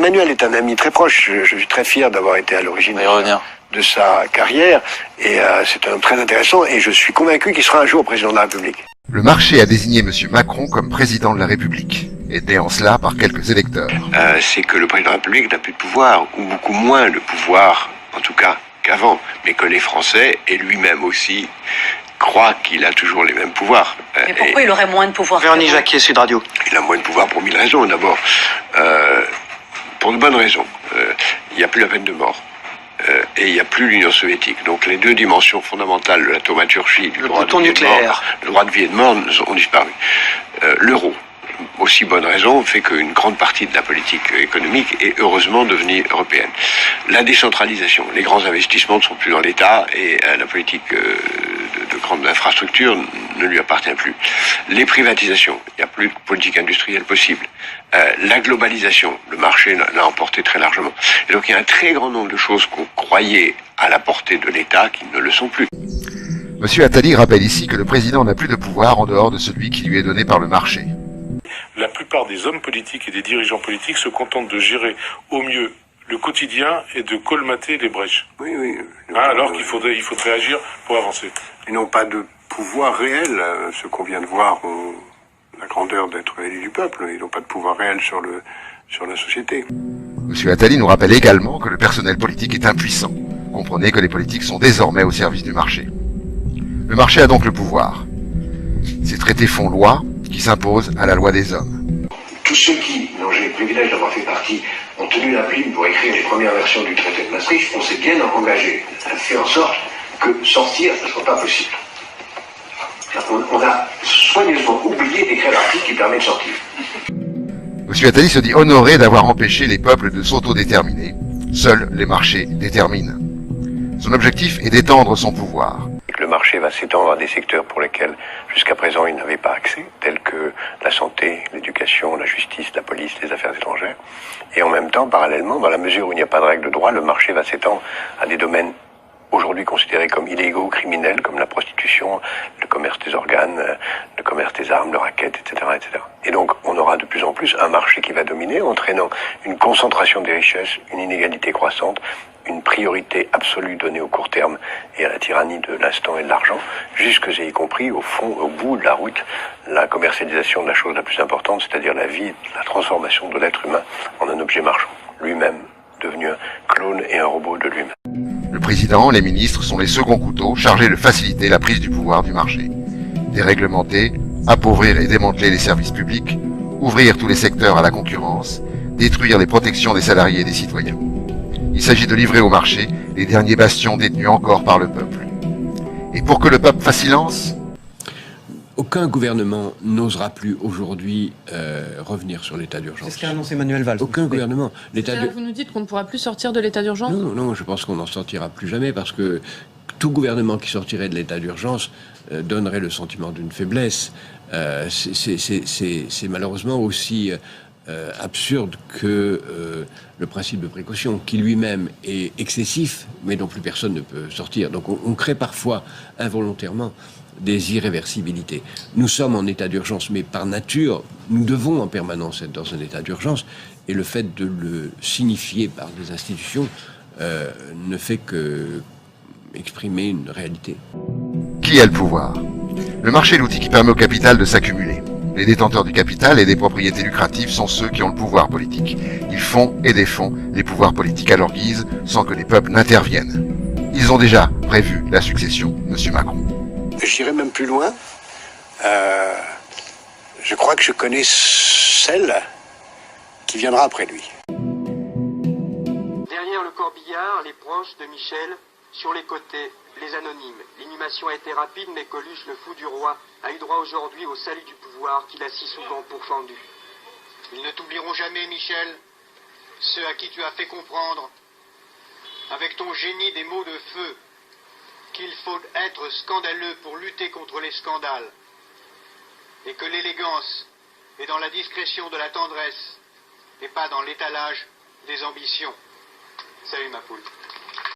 Emmanuel est un ami très proche. Je suis très fier d'avoir été à l'origine de sa carrière. Et c'est un homme très intéressant. Et je suis convaincu qu'il sera un jour président de la République. Le marché a désigné M. Macron comme président de la République, aidé en cela par quelques électeurs. C'est que le président de la République n'a plus de pouvoir, ou beaucoup moins de pouvoir, en tout cas qu'avant, mais que les Français, et lui-même aussi, croient qu'il a toujours les mêmes pouvoirs. Mais pourquoi il aurait moins de pouvoir? Véronique Jacquier, Sud Radio. Il a moins de pouvoir pour 1000 raisons. D'abord, pour de bonnes raisons. Il n'y a plus la peine de mort. Et il n'y a plus l'Union soviétique. Donc les deux dimensions fondamentales de la thaumaturgie, du droit de vie nucléaire, le droit de vie et de mort ont disparu. L'euro, aussi bonne raison, fait qu'une grande partie de la politique économique est heureusement devenue européenne. La décentralisation, les grands investissements ne sont plus dans l'État et la politique de grandes infrastructures ne lui appartient plus. Les privatisations, il n'y a plus de politique industrielle possible. La globalisation, le marché l'a emporté très largement. Et donc il y a un très grand nombre de choses qu'on croyait à la portée de l'État qui ne le sont plus. Monsieur Attali rappelle ici que le président n'a plus de pouvoir en dehors de celui qui lui est donné par le marché. La plupart des hommes politiques et des dirigeants politiques se contentent de gérer au mieux le quotidien et de colmater les brèches. Oui. Alors qu'il faudrait agir pour avancer. Ils n'ont pas de pouvoir réel. Ce qu'on vient de voir ont la grandeur d'être élus du peuple. Ils n'ont pas de pouvoir réel sur la société. Monsieur Attali nous rappelle également que le personnel politique est impuissant. Comprenez que les politiques sont désormais au service du marché. Le marché a donc le pouvoir. Ces traités font loi qui s'impose à la loi des hommes. Tous ceux qui, dont j'ai le privilège d'avoir fait partie, ont tenu la plume pour écrire les premières versions du traité de Maastricht, on s'est bien engagé à faire en sorte que sortir ne soit pas possible. On a soigneusement oublié d'écrire l'article qui permet de sortir. Monsieur Attali se dit honoré d'avoir empêché les peuples de s'autodéterminer. Seuls les marchés déterminent. Son objectif est d'étendre son pouvoir. Le marché va s'étendre à des secteurs pour lesquels jusqu'à présent il n'avait pas accès, tels que la santé, l'éducation, la justice, la police, les affaires étrangères. Et en même temps, parallèlement, dans la mesure où il n'y a pas de règle de droit, le marché va s'étendre à des domaines aujourd'hui considérés comme illégaux, criminels, comme la prostitution, le commerce des organes, le commerce des armes, le racket, etc., etc. Et donc, on aura de plus en plus un marché qui va dominer, entraînant une concentration des richesses, une inégalité croissante, une priorité absolue donnée au court terme et à la tyrannie de l'instant et de l'argent, jusque et y compris au fond, au bout de la route, la commercialisation de la chose la plus importante, c'est-à-dire la vie, la transformation de l'être humain en un objet marchand, lui-même devenu un clone et un robot de lui-même. Le président, les ministres sont les seconds couteaux chargés de faciliter la prise du pouvoir du marché. Déréglementer, appauvrir et démanteler les services publics, ouvrir tous les secteurs à la concurrence, détruire les protections des salariés et des citoyens. Il s'agit de livrer au marché les derniers bastions détenus encore par le peuple. Et pour que le peuple fasse silence, aucun gouvernement n'osera plus aujourd'hui revenir sur l'état d'urgence. C'est ce qu'a annoncé Manuel Valls. Aucun gouvernement. Vous nous dites qu'on ne pourra plus sortir de l'état d'urgence? Non, je pense qu'on n'en sortira plus jamais parce que tout gouvernement qui sortirait de l'état d'urgence donnerait le sentiment d'une faiblesse. C'est malheureusement aussi absurde que le principe de précaution, qui lui-même est excessif, mais dont plus personne ne peut sortir. Donc on crée parfois involontairement des irréversibilités. Nous sommes en état d'urgence, mais par nature, nous devons en permanence être dans un état d'urgence, et le fait de le signifier par des institutions ne fait que exprimer une réalité. Qui a le pouvoir? Le marché est l'outil qui permet au capital de s'accumuler. Les détenteurs du capital et des propriétés lucratives sont ceux qui ont le pouvoir politique. Ils font et défont les pouvoirs politiques à leur guise sans que les peuples n'interviennent. Ils ont déjà prévu la succession, M. Macron. J'irai même plus loin. Je crois que je connais celle qui viendra après lui. Derrière le corbillard, les proches de Michel, sur les côtés, les anonymes. L'inhumation a été rapide, mais Coluche, le fou du roi, a eu droit aujourd'hui au salut du pouvoir qu'il a si souvent pourfendu. Ils ne t'oublieront jamais, Michel, ceux à qui tu as fait comprendre, avec ton génie des mots de feu, qu'il faut être scandaleux pour lutter contre les scandales, et que l'élégance est dans la discrétion de la tendresse, et pas dans l'étalage des ambitions. Salut ma poule.